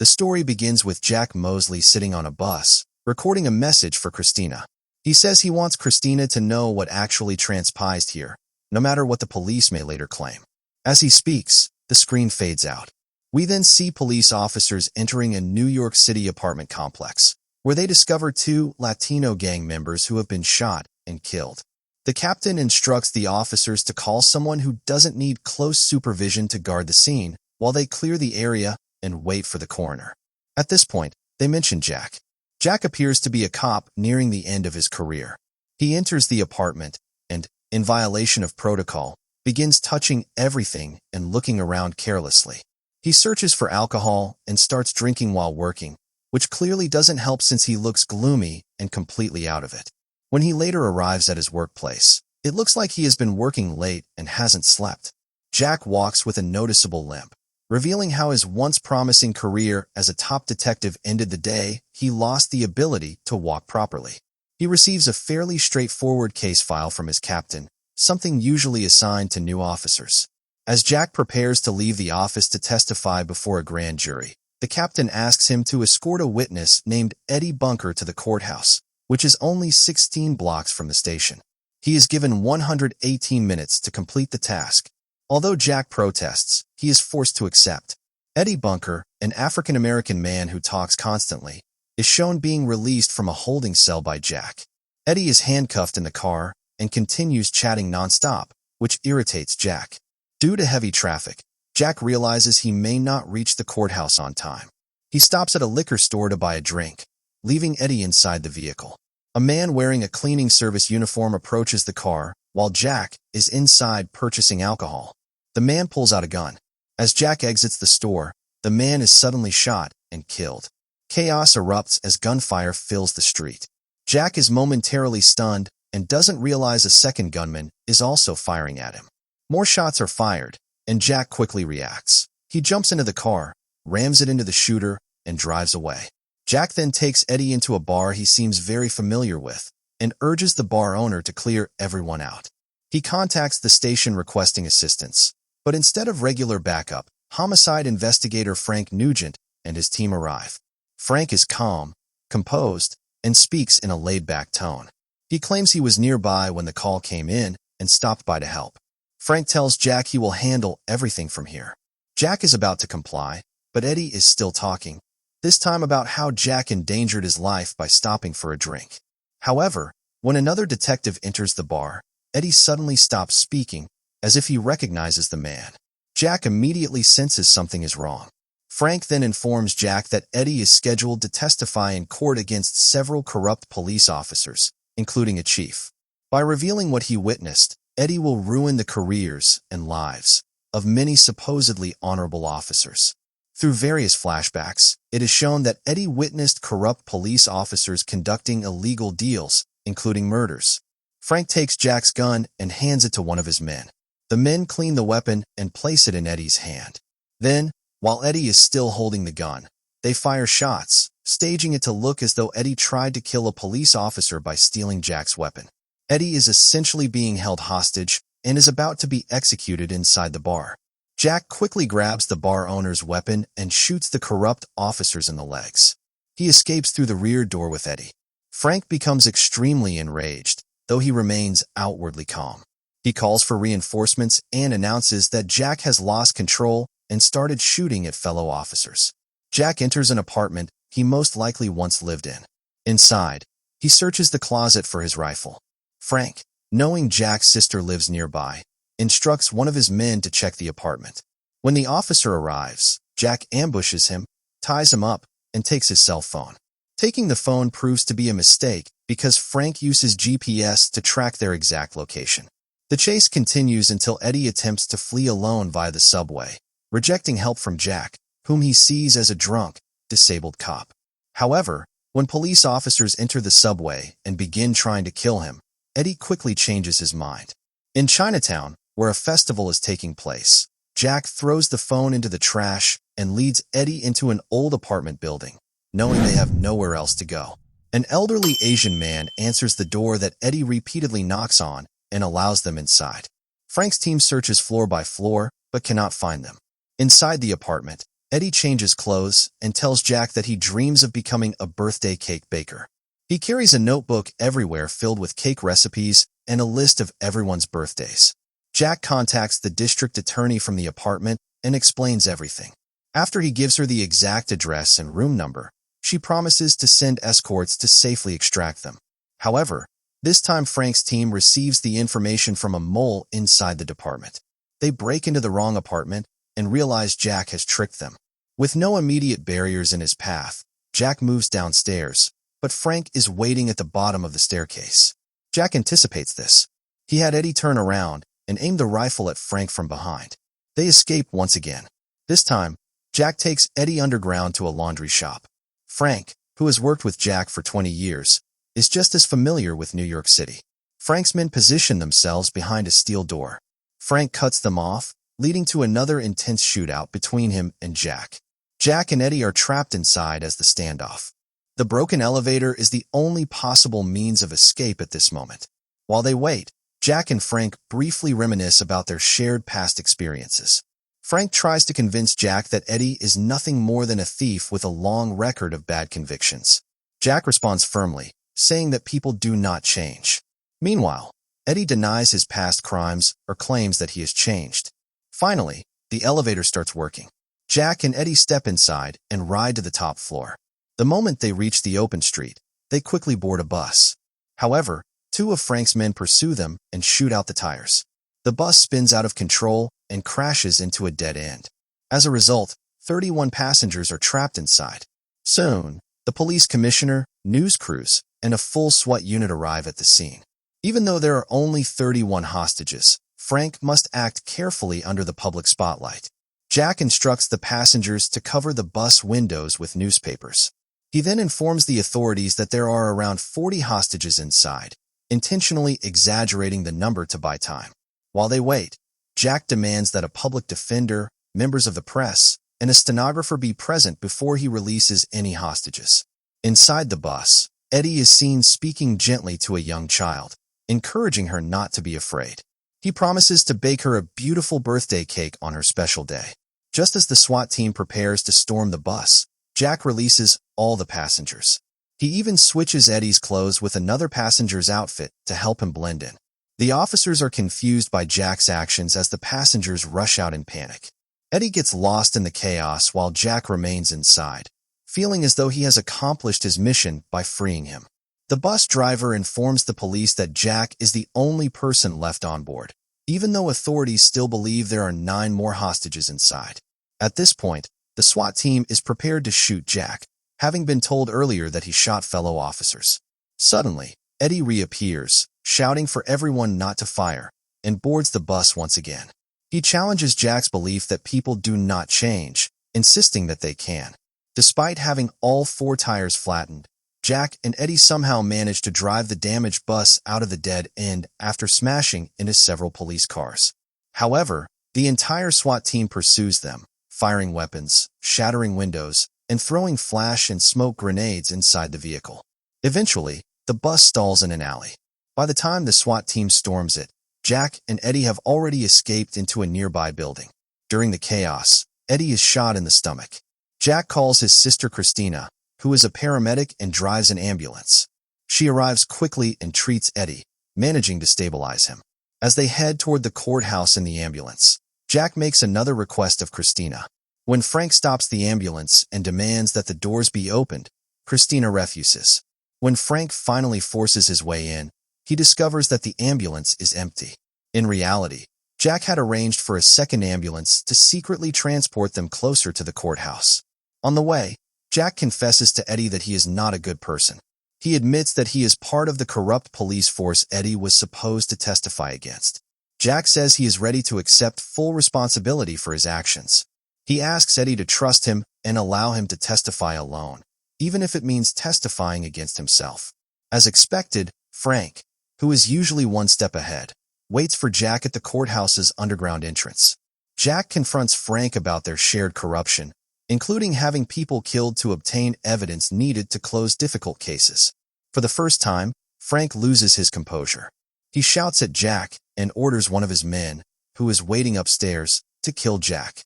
The story begins with Jack Mosley sitting on a bus, recording a message for Christina. He says he wants Christina to know what actually transpired here, no matter what the police may later claim. As he speaks, the screen fades out. We then see police officers entering a New York City apartment complex, where they discover two Latino gang members who have been shot and killed. The captain instructs the officers to call someone who doesn't need close supervision to guard the scene, while they clear the area and wait for the coroner. At this point, they mention Jack. Jack appears to be a cop nearing the end of his career. He enters the apartment and, in violation of protocol, begins touching everything and looking around carelessly. He searches for alcohol and starts drinking while working, which clearly doesn't help since he looks gloomy and completely out of it. When he later arrives at his workplace, it looks like he has been working late and hasn't slept. Jack walks with a noticeable limp, revealing how his once promising career as a top detective ended the day he lost the ability to walk properly. He receives a fairly straightforward case file from his captain, something usually assigned to new officers. As Jack prepares to leave the office to testify before a grand jury, the captain asks him to escort a witness named Eddie Bunker to the courthouse, which is only 16 blocks from the station. He is given 118 minutes to complete the task. Although Jack protests, he is forced to accept. Eddie Bunker, an African-American man who talks constantly, is shown being released from a holding cell by Jack. Eddie is handcuffed in the car and continues chatting nonstop, which irritates Jack. Due to heavy traffic, Jack realizes he may not reach the courthouse on time. He stops at a liquor store to buy a drink, leaving Eddie inside the vehicle. A man wearing a cleaning service uniform approaches the car, while Jack is inside purchasing alcohol. The man pulls out a gun. As Jack exits the store, the man is suddenly shot and killed. Chaos erupts as gunfire fills the street. Jack is momentarily stunned and doesn't realize a second gunman is also firing at him. More shots are fired, and Jack quickly reacts. He jumps into the car, rams it into the shooter, and drives away. Jack then takes Eddie into a bar he seems very familiar with and urges the bar owner to clear everyone out. He contacts the station requesting assistance, but instead of regular backup, homicide investigator Frank Nugent and his team arrive. Frank is calm, composed, and speaks in a laid-back tone. He claims he was nearby when the call came in and stopped by to help. Frank tells Jack he will handle everything from here. Jack is about to comply, but Eddie is still talking, this time about how Jack endangered his life by stopping for a drink. However, when another detective enters the bar, Eddie suddenly stops speaking, as if he recognizes the man. Jack immediately senses something is wrong. Frank then informs Jack that Eddie is scheduled to testify in court against several corrupt police officers, including a chief. By revealing what he witnessed, Eddie will ruin the careers and lives of many supposedly honorable officers. Through various flashbacks, it is shown that Eddie witnessed corrupt police officers conducting illegal deals, including murders. Frank takes Jack's gun and hands it to one of his men. The men clean the weapon and place it in Eddie's hand. Then, while Eddie is still holding the gun, they fire shots, staging it to look as though Eddie tried to kill a police officer by stealing Jack's weapon. Eddie is essentially being held hostage and is about to be executed inside the bar. Jack quickly grabs the bar owner's weapon and shoots the corrupt officers in the legs. He escapes through the rear door with Eddie. Frank becomes extremely enraged, though he remains outwardly calm. He calls for reinforcements and announces that Jack has lost control and started shooting at fellow officers. Jack enters an apartment he most likely once lived in. Inside, he searches the closet for his rifle. Frank, knowing Jack's sister lives nearby, instructs one of his men to check the apartment. When the officer arrives, Jack ambushes him, ties him up, and takes his cell phone. Taking the phone proves to be a mistake because Frank uses GPS to track their exact location. The chase continues until Eddie attempts to flee alone via the subway, rejecting help from Jack, whom he sees as a drunk, disabled cop. However, when police officers enter the subway and begin trying to kill him, Eddie quickly changes his mind. In Chinatown, where a festival is taking place, Jack throws the phone into the trash and leads Eddie into an old apartment building, knowing they have nowhere else to go. An elderly Asian man answers the door that Eddie repeatedly knocks on and allows them inside. Frank's team searches floor by floor, but cannot find them. Inside the apartment, Eddie changes clothes and tells Jack that he dreams of becoming a birthday cake baker. He carries a notebook everywhere filled with cake recipes and a list of everyone's birthdays. Jack contacts the district attorney from the apartment and explains everything. After he gives her the exact address and room number, she promises to send escorts to safely extract them. However, this time Frank's team receives the information from a mole inside the department. They break into the wrong apartment and realize Jack has tricked them. With no immediate barriers in his path, Jack moves downstairs, but Frank is waiting at the bottom of the staircase. Jack anticipates this. He had Eddie turn around and aim the rifle at Frank from behind. They escape once again. This time, Jack takes Eddie underground to a laundry shop. Frank, who has worked with Jack for 20 years, is just as familiar with New York City. Frank's men position themselves behind a steel door. Frank cuts them off, leading to another intense shootout between him and Jack. Jack and Eddie are trapped inside as the standoff. The broken elevator is the only possible means of escape at this moment. While they wait, Jack and Frank briefly reminisce about their shared past experiences. Frank tries to convince Jack that Eddie is nothing more than a thief with a long record of bad convictions. Jack responds firmly, saying that people do not change. Meanwhile, Eddie denies his past crimes or claims that he has changed. Finally, the elevator starts working. Jack and Eddie step inside and ride to the top floor. The moment they reach the open street, they quickly board a bus. However, two of Frank's men pursue them and shoot out the tires. The bus spins out of control and crashes into a dead end. As a result, 31 passengers are trapped inside. Soon, the police commissioner, news crews, and a full SWAT unit arrive at the scene. Even though there are only 31 hostages, Frank must act carefully under the public spotlight. Jack instructs the passengers to cover the bus windows with newspapers. He then informs the authorities that there are around 40 hostages inside, intentionally exaggerating the number to buy time. While they wait, Jack demands that a public defender, members of the press, and a stenographer be present before he releases any hostages. Inside the bus, Eddie is seen speaking gently to a young child, encouraging her not to be afraid. He promises to bake her a beautiful birthday cake on her special day. Just as the SWAT team prepares to storm the bus, Jack releases all the passengers. He even switches Eddie's clothes with another passenger's outfit to help him blend in. The officers are confused by Jack's actions as the passengers rush out in panic. Eddie gets lost in the chaos while Jack remains inside, feeling as though he has accomplished his mission by freeing him. The bus driver informs the police that Jack is the only person left on board, even though authorities still believe there are 9 more hostages inside. At this point, the SWAT team is prepared to shoot Jack, having been told earlier that he shot fellow officers. Suddenly, Eddie reappears, shouting for everyone not to fire, and boards the bus once again. He challenges Jack's belief that people do not change, insisting that they can. Despite having all 4 tires flattened, Jack and Eddie somehow manage to drive the damaged bus out of the dead end after smashing into several police cars. However, the entire SWAT team pursues them, firing weapons, shattering windows, and throwing flash and smoke grenades inside the vehicle. Eventually, the bus stalls in an alley. By the time the SWAT team storms it, Jack and Eddie have already escaped into a nearby building. During the chaos, Eddie is shot in the stomach. Jack calls his sister Christina, who is a paramedic and drives an ambulance. She arrives quickly and treats Eddie, managing to stabilize him. As they head toward the courthouse in the ambulance, Jack makes another request of Christina. When Frank stops the ambulance and demands that the doors be opened, Christina refuses. When Frank finally forces his way in, he discovers that the ambulance is empty. In reality, Jack had arranged for a second ambulance to secretly transport them closer to the courthouse. On the way, Jack confesses to Eddie that he is not a good person. He admits that he is part of the corrupt police force Eddie was supposed to testify against. Jack says he is ready to accept full responsibility for his actions. He asks Eddie to trust him and allow him to testify alone, even if it means testifying against himself. As expected, Frank, who is usually one step ahead, waits for Jack at the courthouse's underground entrance. Jack confronts Frank about their shared corruption, including having people killed to obtain evidence needed to close difficult cases. For the first time, Frank loses his composure. He shouts at Jack and orders one of his men, who is waiting upstairs, to kill Jack.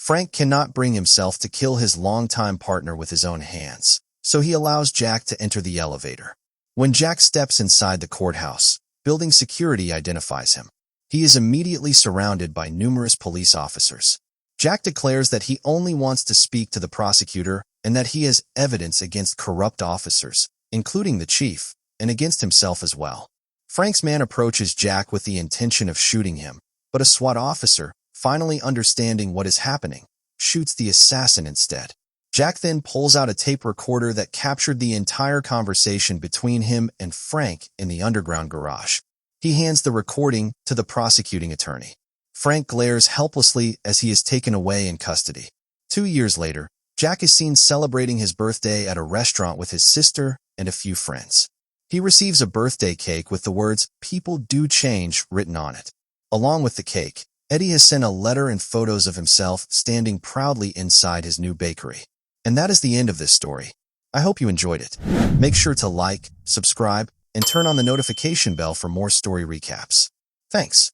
Frank cannot bring himself to kill his longtime partner with his own hands, so he allows Jack to enter the elevator. When Jack steps inside the courthouse, building security identifies him. He is immediately surrounded by numerous police officers. Jack declares that he only wants to speak to the prosecutor and that he has evidence against corrupt officers, including the chief, and against himself as well. Frank's man approaches Jack with the intention of shooting him, but a SWAT officer, finally understanding what is happening, shoots the assassin instead. Jack then pulls out a tape recorder that captured the entire conversation between him and Frank in the underground garage. He hands the recording to the prosecuting attorney. Frank glares helplessly as he is taken away in custody. 2 years later, Jack is seen celebrating his birthday at a restaurant with his sister and a few friends. He receives a birthday cake with the words, "People do change," written on it. Along with the cake, Eddie has sent a letter and photos of himself standing proudly inside his new bakery. And that is the end of this story. I hope you enjoyed it. Make sure to like, subscribe, and turn on the notification bell for more story recaps. Thanks.